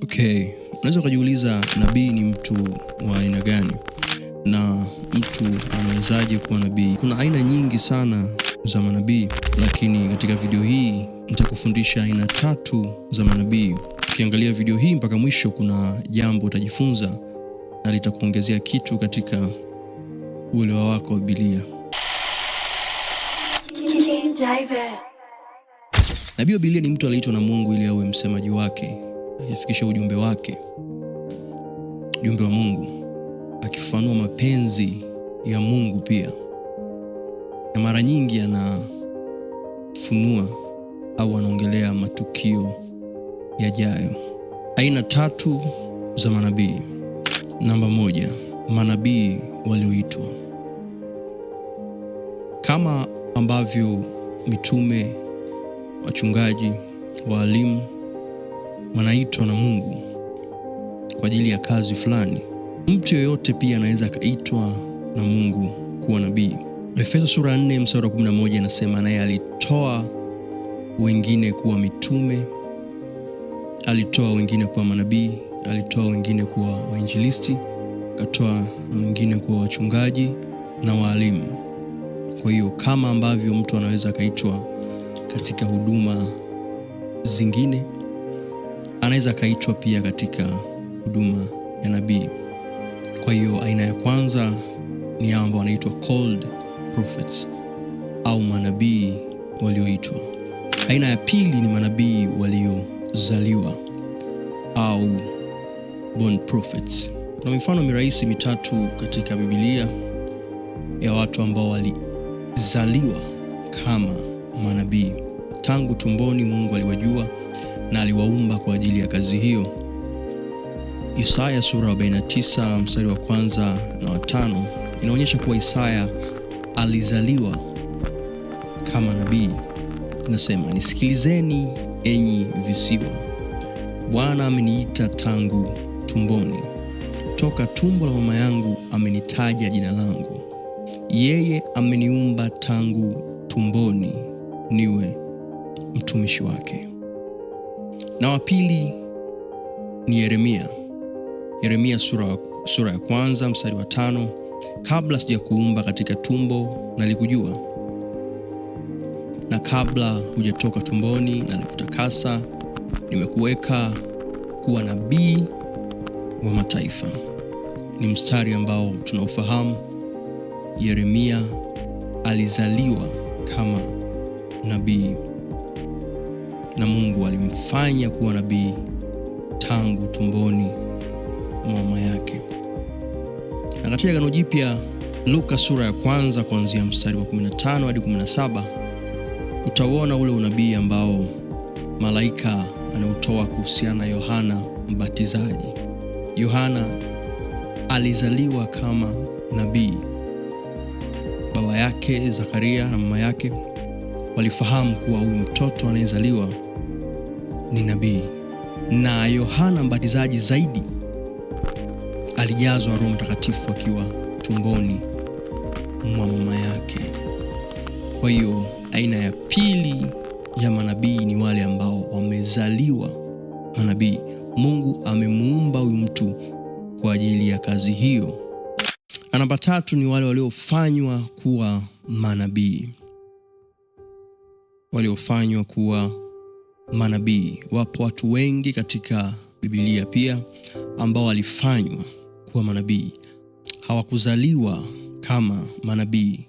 Okay, unaweza kujiuliza nabii ni mtu wa aina gani? Na mtu anawezaje kuwa nabii? Kuna aina nyingi sana za manabii, lakini katika video hii nitakufundisha aina 3 za manabii. Ukiangalia video hii mpaka mwisho, kuna jambo utajifunza na litakuongezea kitu katika uelewa wako wa Biblia. Nabii wa Biblia ni mtu aliyeitwa na Mungu ili awe msemaji wake, akifikisha ujumbe wake, ujumbe wa Mungu, akifafanua mapenzi ya Mungu pia. Na mara nyingi anafunua au anaongelea matukio yajayo. Aina 3 za manabii. Namba 1, manabii walioitwa. Kama ambavyo mitume, wachungaji, walimu wanaitwa na Mungu kwa ajili ya kazi fulani, mtu yeyote pia anaweza akaitwa na Mungu kuwa nabii. Efeso sura 4 mstari wa 11 inasema, naye alitoa wengine kuwa mitume, alitoa wengine kuwa manabii, alitoa wengine kuwa wainjilisti, akatoa na wengine kuwa wachungaji na walimu. Kwa hiyo kama ambavyo mtu anaweza akaitwa katika huduma zingine, anaweza akaitwa pia katika huduma ya nabii. Kwa hiyo aina ya kwanza ni ambao wanaitwa called prophets au manabii walioitwa. Aina ya pili ni manabii waliozaliwa au born prophets. Kuna mifano mirahisi mitatu katika Biblia ya watu ambao walizaliwa kama manabii. Tangu tumboni Mungu aliwajua na aliwaumba kwa ajili ya kazi hiyo. Isaya sura 49 mstari wa 1 na wa 5 inaonyesha kuwa Isaya alizaliwa kama nabii. Inasema, nisikilizeni enyi visiwa, Bwana ameniita tangu tumboni, toka tumbo la mama yangu amenitaja jina langu. Yeye ameniumba tangu tumboni niwe mtumishi wake. Na wa pili ni Yeremia sura ya 1 mstari wa 5, kabla sijakuumba katika tumbo nalikujua, na kabla hujatoka tumboni nalikutakasa, nimekuweka kuwa nabii wa mataifa. Ni mstari ambao tunaufahamu. Yeremia alizaliwa kama nabii na Mungu alimfanya kuwa nabii tangu tumboni mwa mama yake. Na katika Agano Jipya, Luka sura ya 1 kuanzia mstari wa 15 hadi 17, utaona ule unabii ambao malaika anautoa kuhusiana na Yohana Mbatizaji. Yohana alizaliwa kama nabii. Baba yake Zakaria na mama yake walifahamu kuwa huyu mtoto anayezaliwa ni nabii. Na Yohana Mbatizaji zaidi alijazwa Roho Mtakatifu akiwa tumboni mwa mama yake. Kwa hiyo aina ya pili ya manabii ni wale ambao wamezaliwa manabii. Mungu amemuumba huyu mtu kwa ajili ya kazi hiyo. Namba 3 ni wale waliofanywa kuwa manabii. Waliofanywa kuwa manabii. Wapo watu wengi katika Biblia pia ambao walifanywa kuwa manabii. Hawakuzaliwa kama manabii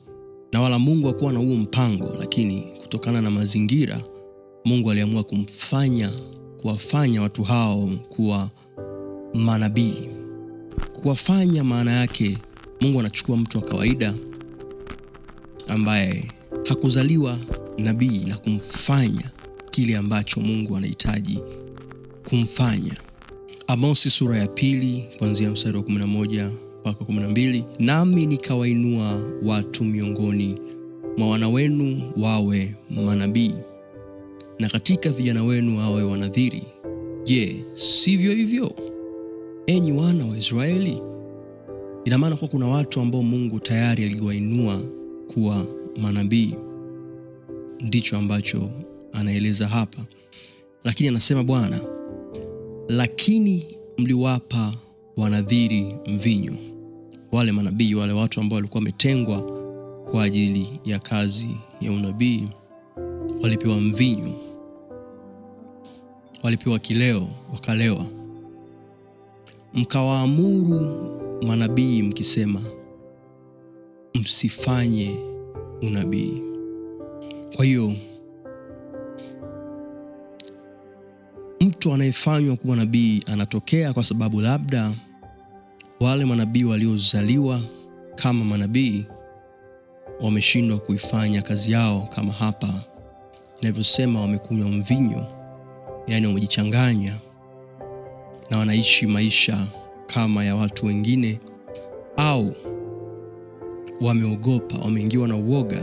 na wala Mungu hakuwa na huo mpango, lakini kutokana na mazingira Mungu aliamua kuwafanya watu hao kuwa manabii. Kuwafanya maana yake Mungu anachukua mtu wa kawaida ambaye hakuzaliwa nabii na kumfanya kile ambacho Mungu anahitaji kumfanya. Amosi sura ya 2 kuanzia mstari wa 11 mpaka 12, nami nikawainua watu miongoni mwa wana wenu wawe manabii, na katika vijana wenu wawe wanadhiri. Je, sivyo hivyo, enyi wana wa Israeli? Ina maana kwa kuna watu ambao Mungu tayari aliwainua kuwa manabii. Ndicho ambacho anaeleza hapa. Lakini anasema Bwana, lakini mliwapa wanadhiri mvinyo. Wale manabii, wale watu ambao walikuwa wametengwa kwa ajili ya kazi ya unabii, walipewa mvinyo, walipewa kileo, wakalewa. Mkawaamuru manabii mkisema, msifanye unabii. Kwa hiyo mtu anayefanywa kuwa nabii anatokea kwa sababu labda wale manabii waliozaliwa kama manabii wameshindwa kuifanya kazi yao, kama hapa inavyosema wamekunywa mvinyo, yani wamejichanganya na wanaishi maisha kama ya watu wengine, au wameogopa, wameingiwa na uoga.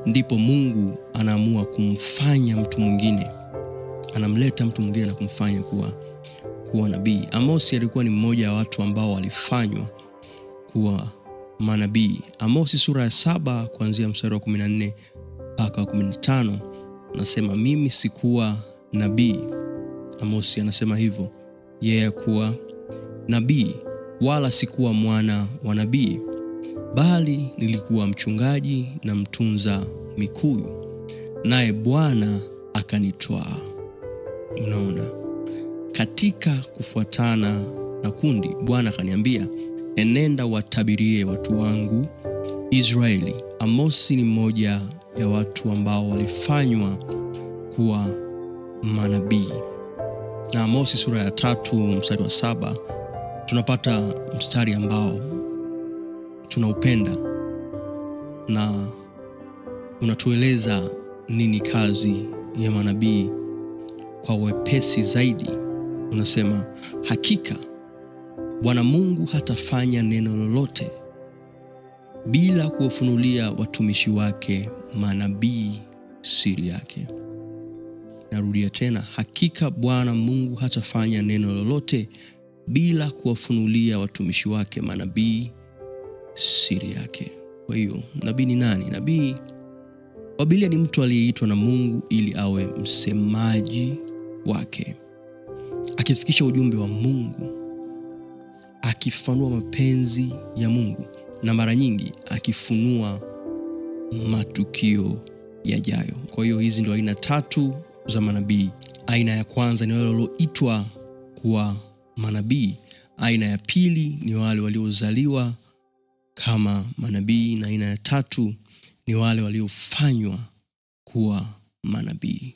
Ndipo Mungu anaamua kumfanya mtu mwingine, anamleta mtu mwingine na kumfanya kuwa nabii. Amosi alikuwa ni mmoja wa watu ambao walifanywa kuwa manabii. Amosi sura ya 7 kuanzia mstari wa 14 mpaka 15 anasema, mimi sikuwa nabii. Amosi anasema hivyo, yeye kuwa nabii, wala sikuwa mwana wa nabii, bali nilikuwa mchungaji na mtunza mikuyu, naye Bwana akanitwaa. Unaona, katika kufuatana na kundi, Bwana akaniambia, enenda watabirie watu wangu Israeli. Amosi ni mmoja ya watu ambao walifanywa kuwa manabii. Na Amosi sura ya 3 mstari wa 7 tunapata mstari ambao tunaupenda na unatueleza nini kazi ya manabii kwa wepesi zaidi. Unasema, hakika Bwana Mungu hatafanya neno lolote bila kuwafunulia watumishi wake manabii siri yake. Narudia tena, hakika Bwana Mungu hatafanya neno lolote bila kuwafunulia watumishi wake manabii siri yake. Kwa hiyo nabii ni nani? Nabii wa Biblia ni mtu aliyeitwa na Mungu ili awe msemaji wake, akifikisha ujumbe wa Mungu, akifafanua mapenzi ya Mungu, na mara nyingi akifunua matukio yajayo. Kwa hiyo hizi ndio aina 3 za manabii. Aina ya kwanza ni wale walioitwa kuwa manabii. Aina ya pili ni wale waliozaliwa kama manabii, na aina ya 3 ni wale waliofanywa kuwa manabii.